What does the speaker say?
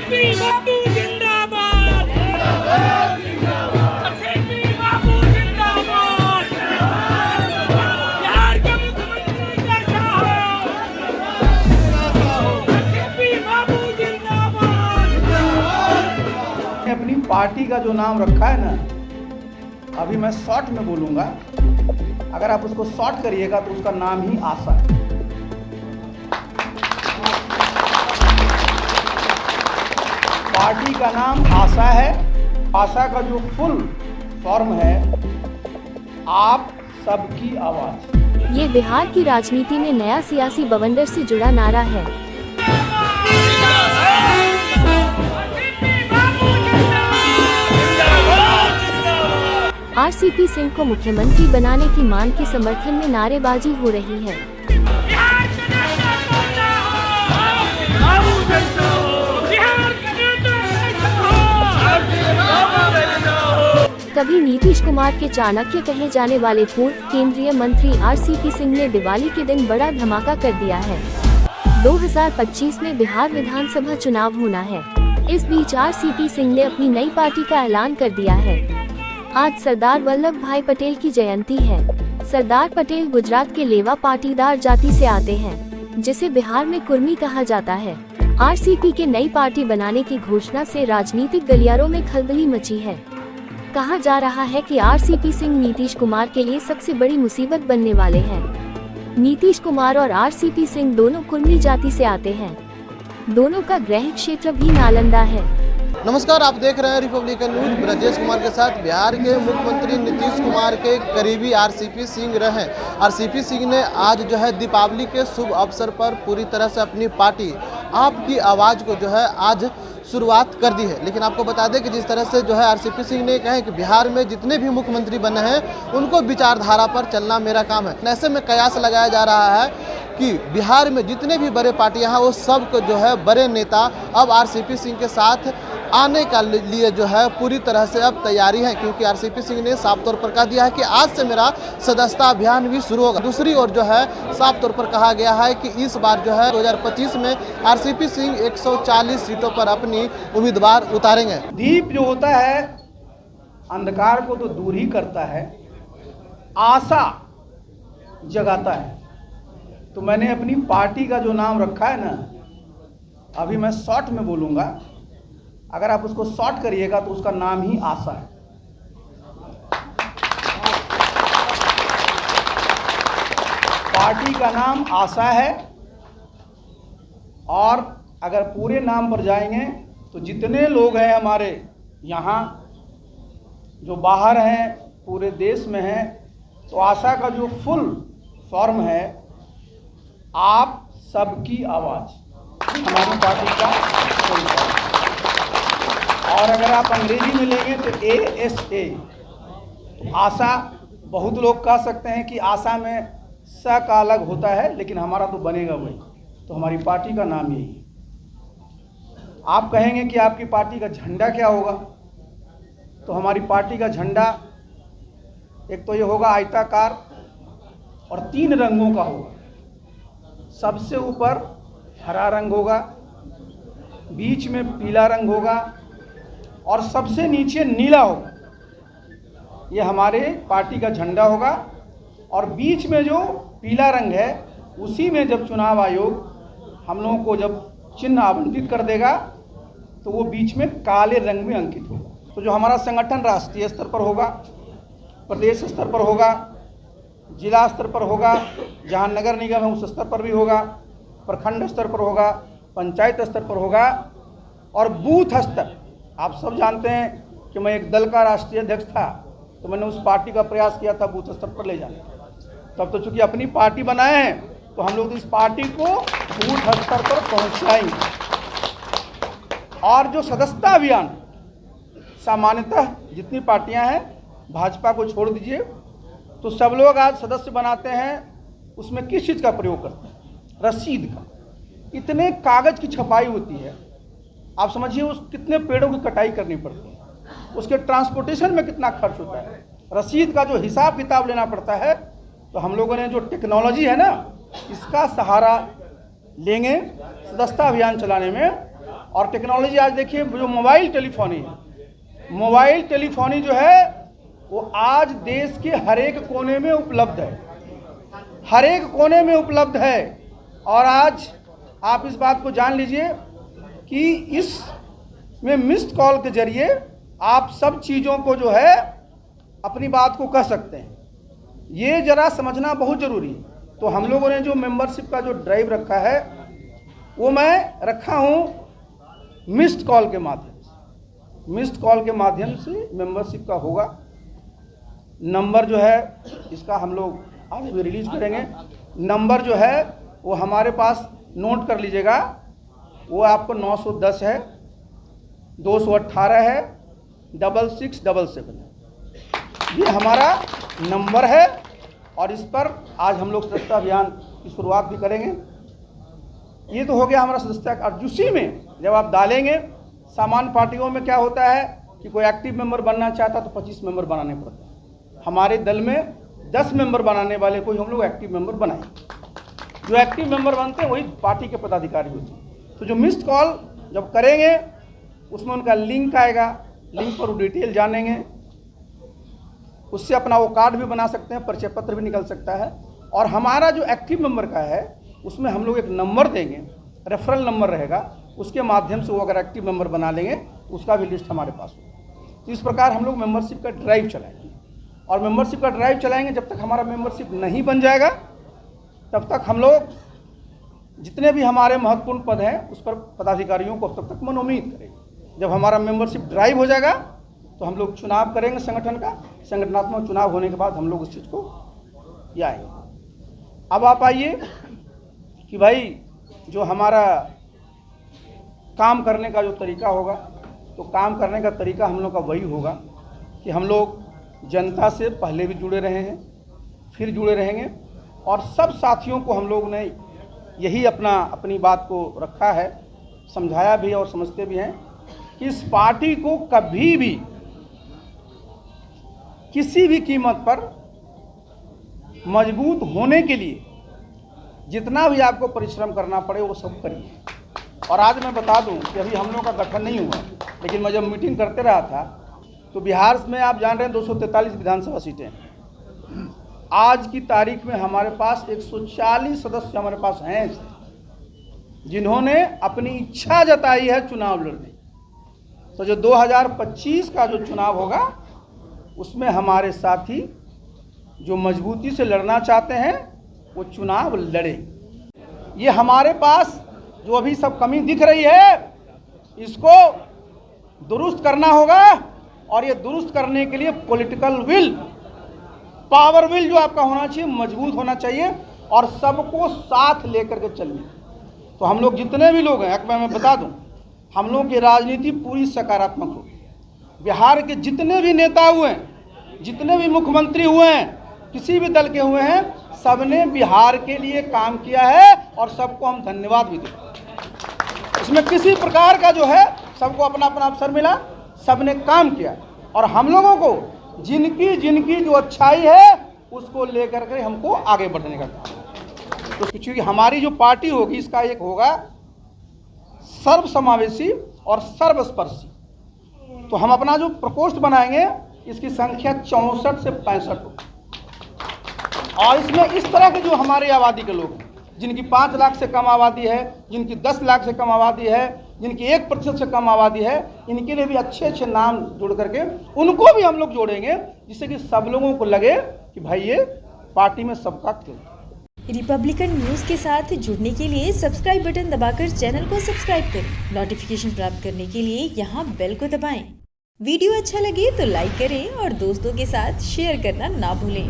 RCP बाबू जिंदाबाद, RCP बाबू जिंदाबाद, बिहार के मुख्यमंत्री कैसा हो, आरसीपी बाबू जिंदाबाद। अपनी पार्टी का जो नाम रखा है ना, अभी मैं शॉर्ट में बोलूंगा, अगर आप उसको शॉर्ट करिएगा तो उसका नाम ही आशा है। पार्टी का नाम आशा है। आशा का जो फुल फॉर्म है, आप सबकी आवाज। ये बिहार की राजनीति में नया सियासी बवंडर से जुड़ा नारा है। आरसीपी सिंह को मुख्यमंत्री बनाने की मांग के समर्थन में नारेबाजी हो रही है। कभी नीतीश कुमार के चाणक्य कहे जाने वाले पूर्व केंद्रीय मंत्री आरसीपी सिंह ने दिवाली के दिन बड़ा धमाका कर दिया है। 2025 में बिहार विधानसभा चुनाव होना है। इस बीच आरसीपी सिंह ने अपनी नई पार्टी का ऐलान कर दिया है। आज सरदार वल्लभ भाई पटेल की जयंती है। सरदार पटेल गुजरात के लेवा पाटीदार जाति से आते हैं, जिसे बिहार में कुर्मी कहा जाता है। आरसीपी के नई पार्टी बनाने की घोषणा से राजनीतिक गलियारों में खलबली मची है। कहा जा रहा है कि आरसीपी सिंह नीतीश कुमार के लिए सबसे बड़ी मुसीबत बनने वाले हैं। नीतीश कुमार और आरसीपी सिंह दोनों कुर्मी जाति से आते हैं। दोनों का गृह क्षेत्र भी नालंदा है। नमस्कार, आप देख रहे हैं रिपब्लिकन न्यूज। ब्रजेश कुमार के साथ बिहार के मुख्यमंत्री नीतीश कुमार के करीबी आरसीपी सिंह रहे। आरसीपी सिंह ने आज जो है दीपावली के शुभ अवसर पर पूरी तरह से अपनी पार्टी आपकी आवाज़ को जो है आज शुरुआत कर दी है। लेकिन आपको बता दें कि जिस तरह से जो है आरसीपी सिंह ने कहा कि बिहार में जितने भी मुख्यमंत्री बने हैं उनको विचारधारा पर चलना मेरा काम है। ऐसे में कयास लगाया जा रहा है कि बिहार में जितने भी बड़े पार्टियां हैं वो सब को जो है बड़े नेता अब आरसीपी सिंह के साथ आने का लिए जो है पूरी तरह से अब तैयारी है, क्योंकि आरसीपी सिंह ने साफ तौर पर कह दिया है कि आज से मेरा सदस्यता अभियान भी शुरू होगा। दूसरी ओर जो है साफ तौर पर कहा गया है कि इस बार जो है 2025 में आरसीपी सिंह 140 सीटों पर अपनी उम्मीदवार उतारेंगे। दीप जो होता है अंधकार को तो दूर ही करता है, आशा जगाता है। तो मैंने अपनी पार्टी का जो नाम रखा है ना, अभी मैं शॉर्ट में बोलूंगा, अगर आप उसको शॉर्ट करिएगा तो उसका नाम ही आशा है। पार्टी का नाम आशा है। और अगर पूरे नाम पर जाएंगे तो जितने लोग हैं हमारे यहाँ, जो बाहर हैं, पूरे देश में हैं, तो आशा का जो फुल फॉर्म है, आप सबकी आवाज़, हमारी पार्टी का फुल फॉर्म। और अगर आप अंग्रेजी में लेंगे तो ASA, तो आशा, बहुत लोग कह सकते हैं कि आशा में स का अलग होता है, लेकिन हमारा तो बनेगा वही। तो हमारी पार्टी का नाम यही है। आप कहेंगे कि आपकी पार्टी का झंडा क्या होगा, तो हमारी पार्टी का झंडा एक तो ये होगा आयताकार और 3 रंगों का होगा। सबसे ऊपर हरा रंग होगा, बीच में पीला रंग होगा और सबसे नीचे नीला होगा। ये हमारे पार्टी का झंडा होगा। और बीच में जो पीला रंग है, उसी में जब चुनाव आयोग हम लोगों को जब चिन्ह आवंटित कर देगा तो वो बीच में काले रंग में अंकित होगा। तो जो हमारा संगठन राष्ट्रीय स्तर पर होगा, प्रदेश स्तर पर होगा, जिला स्तर पर होगा, जहाँ नगर निगम है उस स्तर पर भी होगा, प्रखंड स्तर पर होगा, पंचायत स्तर पर होगा और बूथ स्तर। आप सब जानते हैं कि मैं एक दल का राष्ट्रीय अध्यक्ष था, तो मैंने उस पार्टी का प्रयास किया था बूथ स्तर पर ले जाने का। तब तो चूंकि अपनी पार्टी बनाए हैं तो हम लोग इस पार्टी को बूथ स्तर पर पहुंचाएंगे। और जो सदस्यता अभियान, सामान्यतः जितनी पार्टियां हैं, भाजपा को छोड़ दीजिए, तो सब लोग आज सदस्य बनाते हैं, उसमें किस चीज़ का प्रयोग करते हैं? रसीद का। इतने कागज़ की छपाई होती है, आप समझिए उस कितने पेड़ों की कटाई करनी पड़ती है, उसके ट्रांसपोर्टेशन में कितना खर्च होता है। रसीद का जो हिसाब किताब लेना पड़ता है, तो हम लोगों ने जो टेक्नोलॉजी है ना, इसका सहारा लेंगे सदस्यता अभियान चलाने में। और टेक्नोलॉजी आज देखिए, जो मोबाइल टेलीफोनी है, मोबाइल टेलीफोनी जो है वो आज देश के हर एक कोने में उपलब्ध है, हर एक कोने में उपलब्ध है। और आज आप इस बात को जान लीजिए कि इस में मिस्ड कॉल के जरिए आप सब चीज़ों को जो है अपनी बात को कह सकते हैं। ये ज़रा समझना बहुत ज़रूरी है। तो हम लोगों ने जो मेंबरशिप का जो ड्राइव रखा है वो मैं रखा हूँ मिस्ड कॉल के माध्यम से। मिस्ड कॉल के माध्यम से मेंबरशिप का होगा। नंबर जो है इसका हम लोग आज भी रिलीज करेंगे। नंबर जो है वो हमारे पास नोट कर लीजिएगा, वो आपको 910 है, 218 है, 6677 है। ये हमारा नंबर है और इस पर आज हम लोग सदस्यता अभियान की शुरुआत भी करेंगे। ये तो हो गया हमारा सदस्यता। और उसी में जब आप डालेंगे, सामान्य पार्टियों में क्या होता है कि कोई एक्टिव मेंबर बनना चाहता तो 25 मेंबर बनाने पड़ते हैं। हमारे दल में 10 मेंबर बनाने वाले को हम लोग एक्टिव मेंबर बनाएं। जो एक्टिव मेंबर बनते हैं वही पार्टी के पदाधिकारी होते हैं। तो जो मिस्ड कॉल जब करेंगे उसमें उनका लिंक आएगा, लिंक पर वो डिटेल जानेंगे, उससे अपना वो कार्ड भी बना सकते हैं, परिचय पत्र भी निकल सकता है। और हमारा जो एक्टिव मेंबर का है उसमें हम लोग एक नंबर देंगे, रेफरल नंबर रहेगा, उसके माध्यम से वो अगर एक्टिव मेंबर बना लेंगे उसका भी लिस्ट हमारे पास होगा। तो इस प्रकार हम लोग मेंबरशिप का ड्राइव चलाएंगे। और मेंबरशिप का ड्राइव चलाएंगे, जब तक हमारा मेंबरशिप नहीं बन जाएगा तब तक हम लोग जितने भी हमारे महत्वपूर्ण पद हैं उस पर पदाधिकारियों को तब तक मनोनीत करेंगे। जब हमारा मेंबरशिप ड्राइव हो जाएगा तो हम लोग चुनाव करेंगे संगठन का। संगठनात्मक चुनाव होने के बाद हम लोग उस चीज़ को ये आएंगे। अब आप आइए कि भाई जो हमारा काम करने का जो तरीका होगा, तो काम करने का तरीका हम लोग का वही होगा कि हम लोग जनता से पहले भी जुड़े रहे हैं, फिर जुड़े रहेंगे। और सब साथियों को हम लोग ने यही अपनी बात को रखा है, समझाया भी और समझते भी हैं कि इस पार्टी को कभी भी किसी भी कीमत पर मजबूत होने के लिए जितना भी आपको परिश्रम करना पड़े वो सब करिए। और आज मैं बता दूं कि अभी हम लोग का गठन नहीं हुआ, लेकिन मैं जब मीटिंग करते रहा था तो बिहार में आप जान रहे हैं 243 विधानसभा सीटें। आज की तारीख में हमारे पास 140 सदस्य हमारे पास हैं जिन्होंने अपनी इच्छा जताई है चुनाव लड़ने। तो जो 2025 का जो चुनाव होगा उसमें हमारे साथी जो मजबूती से लड़ना चाहते हैं वो चुनाव लड़ें। ये हमारे पास जो अभी सब कमी दिख रही है इसको दुरुस्त करना होगा। और ये दुरुस्त करने के लिए पॉलिटिकल विल, पावर विल जो आपका होना चाहिए, मजबूत होना चाहिए और सबको साथ लेकर के चलिए। तो हम लोग जितने भी लोग हैं, मैं बता दूं, हम लोग की राजनीति पूरी सकारात्मक होगी। बिहार के जितने भी नेता हुए हैं, जितने भी मुख्यमंत्री हुए हैं, किसी भी दल के हुए हैं, सबने बिहार के लिए काम किया है और सबको हम धन्यवाद भी देते। इसमें किसी प्रकार का जो है सबको अपना अपना अवसर मिला, सबने काम किया। और हम लोगों को जिनकी जो अच्छाई है उसको लेकर के हमको आगे बढ़ने का काम। तो क्योंकि हमारी जो पार्टी होगी इसका एक होगा सर्वसमावेशी और सर्वस्पर्शी। तो हम अपना जो प्रकोष्ठ बनाएंगे इसकी संख्या 64 से 65 हो। और इसमें इस तरह के जो हमारे आबादी के लोग हैं, जिनकी 5 लाख से कम आबादी है, जिनकी 10 लाख से कम आबादी है, जिनकी 1% से कम आबादी है, इनके लिए भी अच्छे अच्छे नाम जोड़ करके उनको भी हम लोग जोड़ेंगे, जिससे कि सब लोगों को लगे कि भाई ये पार्टी में सबका खेल। रिपब्लिकन न्यूज़ के साथ जुड़ने के लिए सब्सक्राइब बटन दबाकर चैनल को सब्सक्राइब करें। नोटिफिकेशन प्राप्त करने के लिए यहाँ बेल को दबाएं। वीडियो अच्छा लगे तो लाइक करें और दोस्तों के साथ शेयर करना ना भूलें।